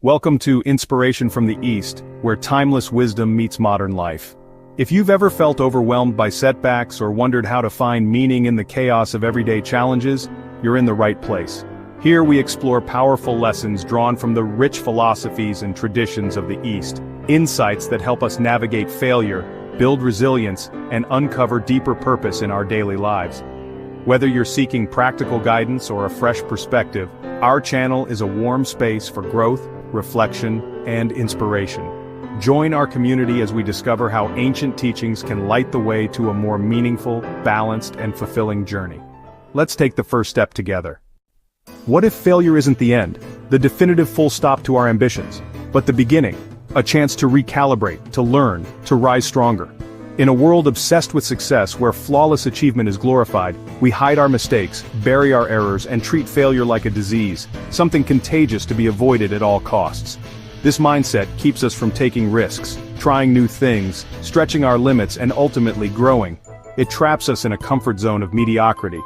Welcome to Inspiration from the East, where timeless wisdom meets modern life. If you've ever felt overwhelmed by setbacks or wondered how to find meaning in the chaos of everyday challenges, you're in the right place. Here we explore powerful lessons drawn from the rich philosophies and traditions of the East, insights that help us navigate failure, build resilience, and uncover deeper purpose in our daily lives. Whether you're seeking practical guidance or a fresh perspective, our channel is a warm space for growth, reflection, and inspiration. Join our community as we discover how ancient teachings can light the way to a more meaningful, balanced, and fulfilling journey. Let's take the first step together. What if failure isn't the end, the definitive full stop to our ambitions, but the beginning, a chance to recalibrate, to learn, to rise stronger? In a world obsessed with success where flawless achievement is glorified, we hide our mistakes, bury our errors, and treat failure like a disease, something contagious to be avoided at all costs. This mindset keeps us from taking risks, trying new things, stretching our limits, and ultimately growing. It traps us in a comfort zone of mediocrity.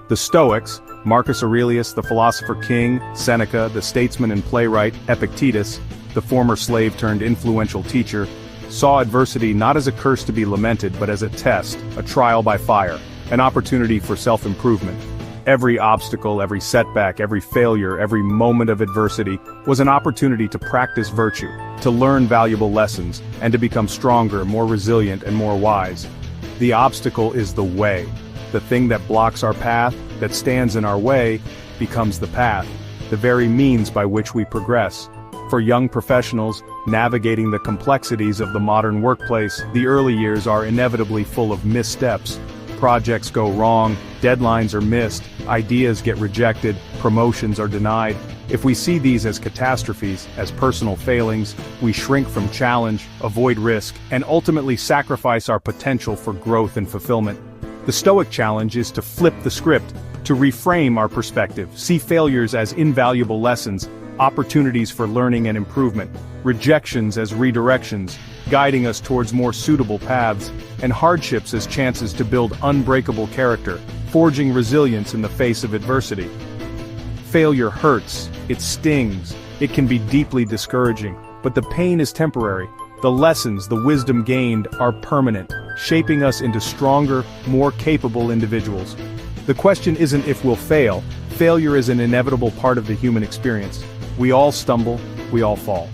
The Stoics, Marcus Aurelius, the philosopher king, Seneca, the statesman and playwright, Epictetus, the former slave turned influential teacher, saw adversity not as a curse to be lamented but as a test, a trial by fire, an opportunity for self-improvement. Every obstacle, every setback, every failure, every moment of adversity was an opportunity to practice virtue, to learn valuable lessons, and to become stronger, more resilient, and more wise. The obstacle is the way. The thing that blocks our path, that stands in our way, becomes the path, the very means by which we progress. For young professionals, navigating the complexities of the modern workplace, the early years are inevitably full of missteps. Projects go wrong, deadlines are missed, ideas get rejected, promotions are denied. If we see these as catastrophes, as personal failings, we shrink from challenge, avoid risk, and ultimately sacrifice our potential for growth and fulfillment. The Stoic challenge is to flip the script, to reframe our perspective, see failures as invaluable lessons, opportunities for learning and improvement, rejections as redirections, guiding us towards more suitable paths, and hardships as chances to build unbreakable character, forging resilience in the face of adversity. Failure hurts, it stings, it can be deeply discouraging, but the pain is temporary. The lessons, the wisdom gained, are permanent, shaping us into stronger, more capable individuals. The question isn't if we'll fail. Failure is an inevitable part of the human experience. We all stumble, we all fall.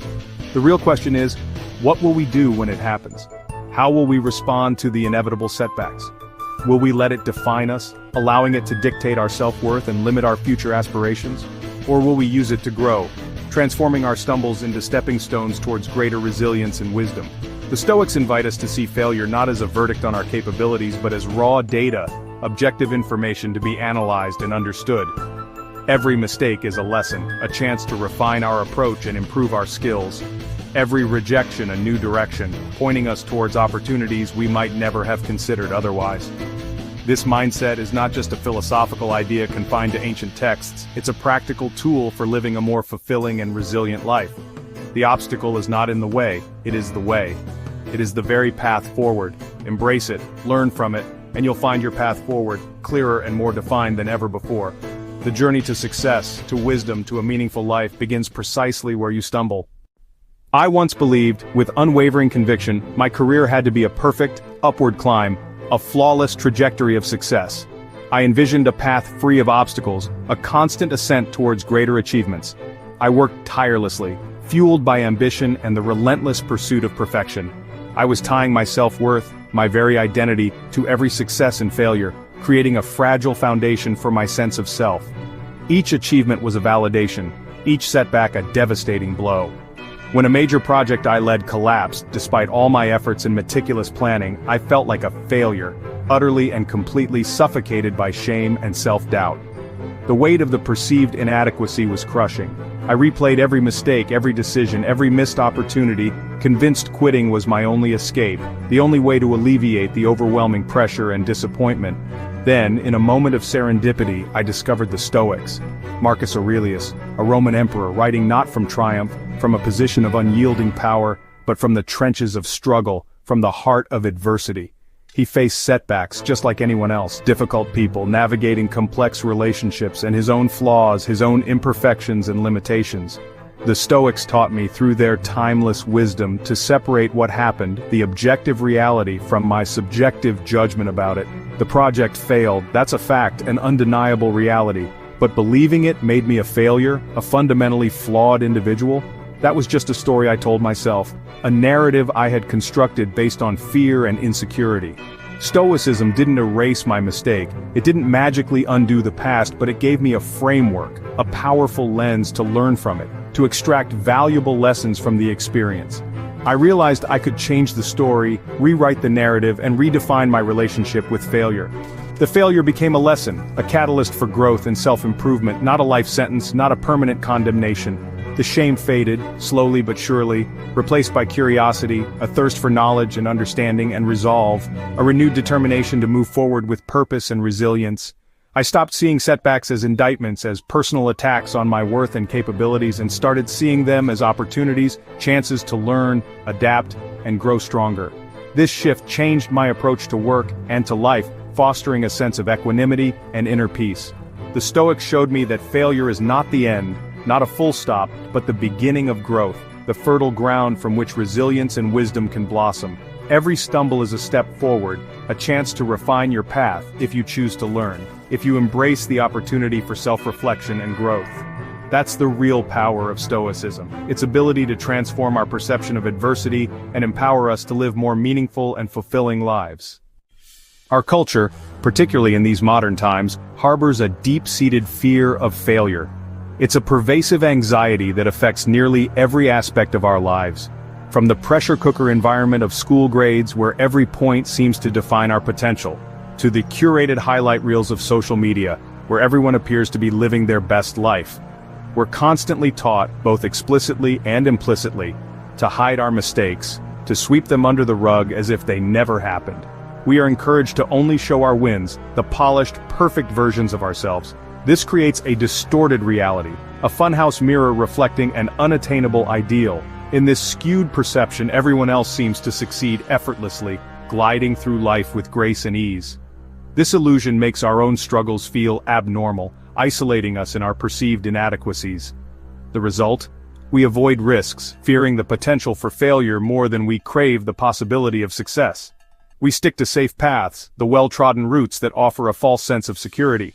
The real question is, what will we do when it happens? How will we respond to the inevitable setbacks? Will we let it define us, allowing it to dictate our self-worth and limit our future aspirations? Or will we use it to grow, transforming our stumbles into stepping stones towards greater resilience and wisdom? The Stoics invite us to see failure not as a verdict on our capabilities but as raw data, objective information to be analyzed and understood. Every mistake is a lesson, a chance to refine our approach and improve our skills. Every rejection a new direction, pointing us towards opportunities we might never have considered otherwise. This mindset is not just a philosophical idea confined to ancient texts, it's a practical tool for living a more fulfilling and resilient life. The obstacle is not in the way, it is the way. It is the very path forward. Embrace it, learn from it, and you'll find your path forward clearer and more defined than ever before. The journey to success, to wisdom, to a meaningful life begins precisely where you stumble. I once believed, with unwavering conviction, my career had to be a perfect, upward climb, a flawless trajectory of success. I envisioned a path free of obstacles, a constant ascent towards greater achievements. I worked tirelessly, fueled by ambition and the relentless pursuit of perfection. I was tying my self-worth, my very identity, to every success and failure, creating a fragile foundation for my sense of self. Each achievement was a validation, each setback a devastating blow. When a major project I led collapsed, despite all my efforts and meticulous planning, I felt like a failure, utterly and completely suffocated by shame and self-doubt. The weight of the perceived inadequacy was crushing. I replayed every mistake, every decision, every missed opportunity, convinced quitting was my only escape, the only way to alleviate the overwhelming pressure and disappointment. Then, in a moment of serendipity, I discovered the Stoics. Marcus Aurelius, a Roman emperor writing not from triumph, from a position of unyielding power, but from the trenches of struggle, from the heart of adversity. He faced setbacks just like anyone else, difficult people, navigating complex relationships and his own flaws, his own imperfections and limitations. The Stoics taught me through their timeless wisdom to separate what happened, the objective reality, from my subjective judgment about it. The project failed, that's a fact, an undeniable reality. But believing it made me a failure, a fundamentally flawed individual? That was just a story I told myself, a narrative I had constructed based on fear and insecurity. Stoicism didn't erase my mistake, it didn't magically undo the past, but it gave me a framework, a powerful lens to learn from it, to extract valuable lessons from the experience. I realized I could change the story, rewrite the narrative, and redefine my relationship with failure. The failure became a lesson, a catalyst for growth and self-improvement, not a life sentence, not a permanent condemnation. The shame faded, slowly but surely, replaced by curiosity, a thirst for knowledge and understanding and resolve, a renewed determination to move forward with purpose and resilience. I stopped seeing setbacks as indictments, as personal attacks on my worth and capabilities, and started seeing them as opportunities, chances to learn, adapt, and grow stronger. This shift changed my approach to work and to life, fostering a sense of equanimity and inner peace. The Stoics showed me that failure is not the end, not a full stop, but the beginning of growth, the fertile ground from which resilience and wisdom can blossom. Every stumble is a step forward, a chance to refine your path if you choose to learn, if you embrace the opportunity for self-reflection and growth. That's the real power of Stoicism, its ability to transform our perception of adversity and empower us to live more meaningful and fulfilling lives. Our culture, particularly in these modern times, harbors a deep-seated fear of failure. It's a pervasive anxiety that affects nearly every aspect of our lives. From the pressure cooker environment of school grades where every point seems to define our potential, to the curated highlight reels of social media, where everyone appears to be living their best life. We're constantly taught, both explicitly and implicitly, to hide our mistakes, to sweep them under the rug as if they never happened. We are encouraged to only show our wins, the polished, perfect versions of ourselves. This creates a distorted reality, a funhouse mirror reflecting an unattainable ideal. In this skewed perception, everyone else seems to succeed effortlessly, gliding through life with grace and ease. This illusion makes our own struggles feel abnormal, isolating us in our perceived inadequacies. The result? We avoid risks, fearing the potential for failure more than we crave the possibility of success. We stick to safe paths, the well-trodden routes that offer a false sense of security.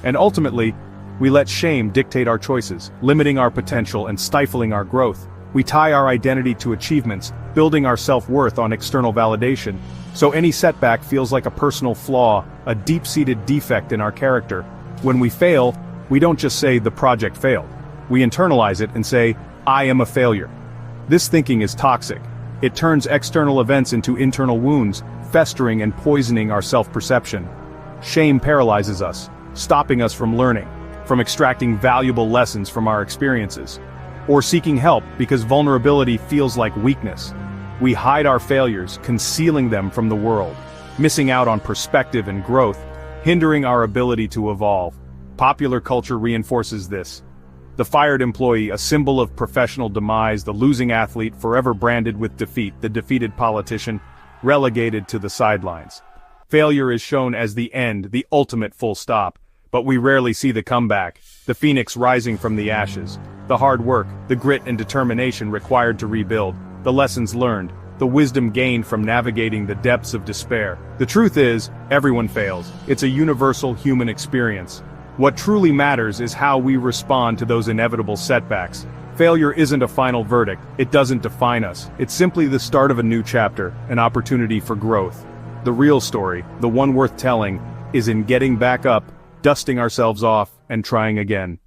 And ultimately, we let shame dictate our choices, limiting our potential and stifling our growth. We tie our identity to achievements, building our self-worth on external validation. So any setback feels like a personal flaw, a deep-seated defect in our character. When we fail, we don't just say the project failed. We internalize it and say, I am a failure. This thinking is toxic. It turns external events into internal wounds, festering and poisoning our self-perception. Shame paralyzes us, stopping us from learning, from extracting valuable lessons from our experiences, or seeking help because vulnerability feels like weakness. We hide our failures, concealing them from the world, missing out on perspective and growth, hindering our ability to evolve. Popular culture reinforces this. The fired employee, a symbol of professional demise, the losing athlete forever branded with defeat, the defeated politician, relegated to the sidelines. Failure is shown as the end, the ultimate full stop. But we rarely see the comeback, the phoenix rising from the ashes, the hard work, the grit and determination required to rebuild, the lessons learned, the wisdom gained from navigating the depths of despair. The truth is, everyone fails. It's a universal human experience. What truly matters is how we respond to those inevitable setbacks. Failure isn't a final verdict, it doesn't define us. It's simply the start of a new chapter, an opportunity for growth. The real story, the one worth telling, is in getting back up, dusting ourselves off, and trying again.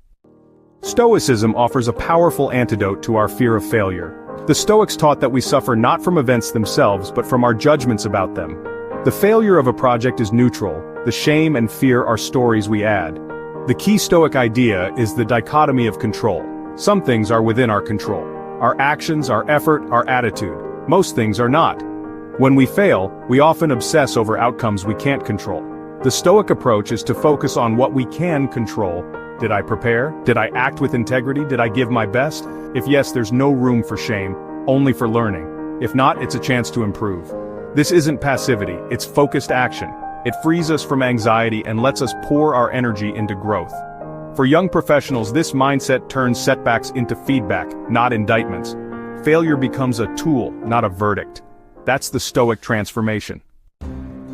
Stoicism offers a powerful antidote to our fear of failure. The Stoics taught that we suffer not from events themselves but from our judgments about them. The failure of a project is neutral, the shame and fear are stories we add. The key Stoic idea is the dichotomy of control. Some things are within our control. Our actions, our effort, our attitude. Most things are not. When we fail, we often obsess over outcomes we can't control. The Stoic approach is to focus on what we can control. Did I prepare? Did I act with integrity? Did I give my best? If yes, there's no room for shame, only for learning. If not, it's a chance to improve. This isn't passivity, it's focused action. It frees us from anxiety and lets us pour our energy into growth. For young professionals, this mindset turns setbacks into feedback, not indictments. Failure becomes a tool, not a verdict. That's the Stoic transformation.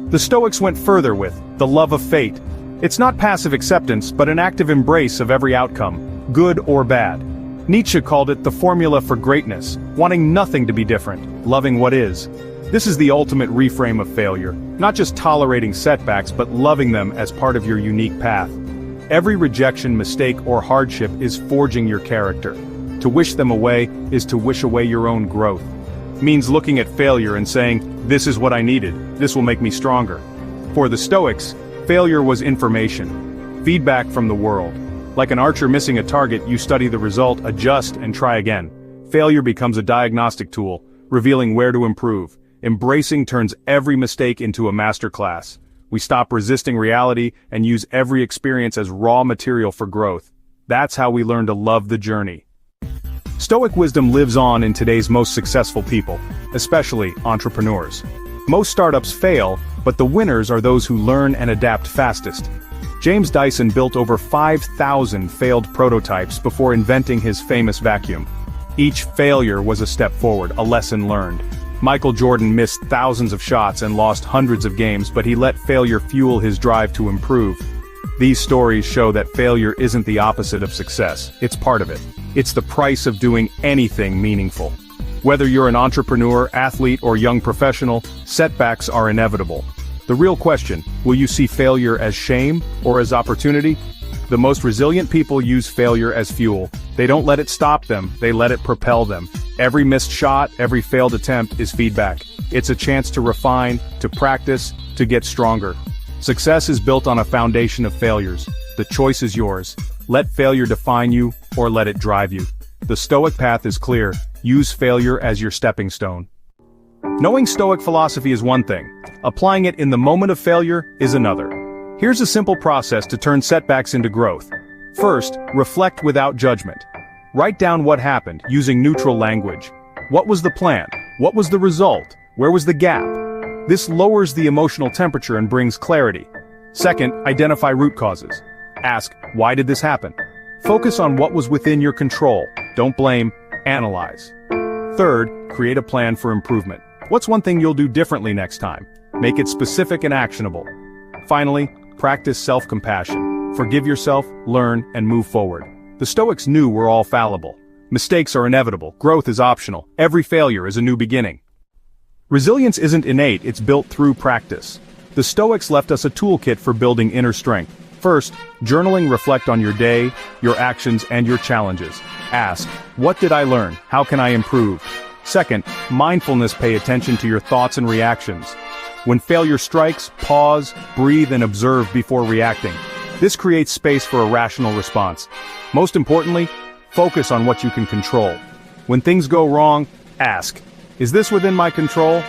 The Stoics went further with the love of fate. It's not passive acceptance, but an active embrace of every outcome, good or bad. Nietzsche called it the formula for greatness, wanting nothing to be different, loving what is. This is the ultimate reframe of failure, not just tolerating setbacks but loving them as part of your unique path. Every rejection, mistake, or hardship is forging your character. To wish them away is to wish away your own growth. Means looking at failure and saying, this is what I needed, this will make me stronger. For the Stoics, failure was information, feedback from the world. Like an archer missing a target, you study the result, adjust, and try again. Failure becomes a diagnostic tool, revealing where to improve. Embracing turns every mistake into a masterclass. We stop resisting reality and use every experience as raw material for growth. That's how we learn to love the journey. Stoic wisdom lives on in today's most successful people, especially entrepreneurs. Most startups fail, but the winners are those who learn and adapt fastest. James Dyson built over 5,000 failed prototypes before inventing his famous vacuum. Each failure was a step forward, a lesson learned. Michael Jordan missed thousands of shots and lost hundreds of games, but he let failure fuel his drive to improve. These stories show that failure isn't the opposite of success, it's part of it. It's the price of doing anything meaningful. Whether you're an entrepreneur, athlete, or young professional, setbacks are inevitable. The real question, will you see failure as shame or as opportunity? The most resilient people use failure as fuel. They don't let it stop them, they let it propel them. Every missed shot, every failed attempt is feedback. It's a chance to refine, to practice, to get stronger. Success is built on a foundation of failures. The choice is yours. Let failure define you, or let it drive you. The Stoic path is clear. Use failure as your stepping stone. Knowing Stoic philosophy is one thing. Applying it in the moment of failure is another. Here's a simple process to turn setbacks into growth. First, reflect without judgment. Write down what happened, using neutral language. What was the plan? What was the result? Where was the gap? This lowers the emotional temperature and brings clarity. Second, identify root causes. Ask, why did this happen? Focus on what was within your control. Don't blame, analyze. Third, create a plan for improvement. What's one thing you'll do differently next time? Make it specific and actionable. Finally, practice self-compassion. Forgive yourself, learn, and move forward. The Stoics knew we're all fallible. Mistakes are inevitable, growth is optional, every failure is a new beginning. Resilience isn't innate, it's built through practice. The Stoics left us a toolkit for building inner strength. First, journaling. Reflect on your day, your actions, and your challenges. Ask, what did I learn? How can I improve? Second, mindfulness. Pay attention to your thoughts and reactions. When failure strikes, pause, breathe, and observe before reacting. This creates space for a rational response. Most importantly, focus on what you can control. When things go wrong, ask, is this within my control?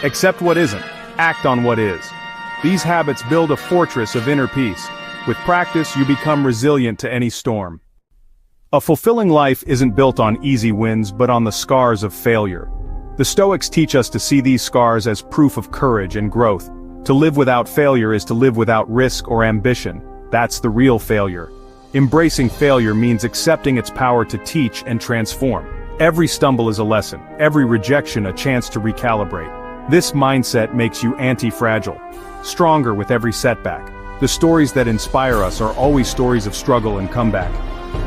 Accept what isn't. Act on what is. These habits build a fortress of inner peace. With practice, you become resilient to any storm. A fulfilling life isn't built on easy wins, but on the scars of failure. The Stoics teach us to see these scars as proof of courage and growth. To live without failure is to live without risk or ambition. That's the real failure. Embracing failure means accepting its power to teach and transform. Every stumble is a lesson, every rejection a chance to recalibrate. This mindset makes you anti-fragile, stronger with every setback. The stories that inspire us are always stories of struggle and comeback.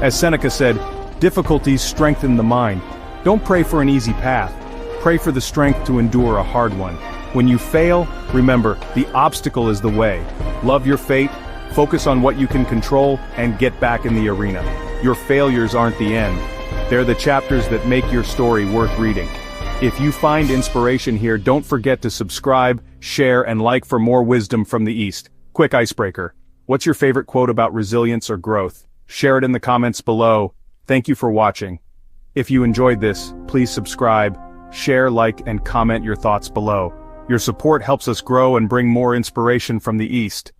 As Seneca said, difficulties strengthen the mind. Don't pray for an easy path. Pray for the strength to endure a hard one. When you fail, remember, the obstacle is the way. Love your fate, focus on what you can control, and get back in the arena. Your failures aren't the end. They're the chapters that make your story worth reading. If you find inspiration here, don't forget to subscribe, share, and like for more wisdom from the East. Quick icebreaker. What's your favorite quote about resilience or growth? Share it in the comments below. Thank you for watching. If you enjoyed this, please subscribe, share, like, and comment your thoughts below. Your support helps us grow and bring more inspiration from the East.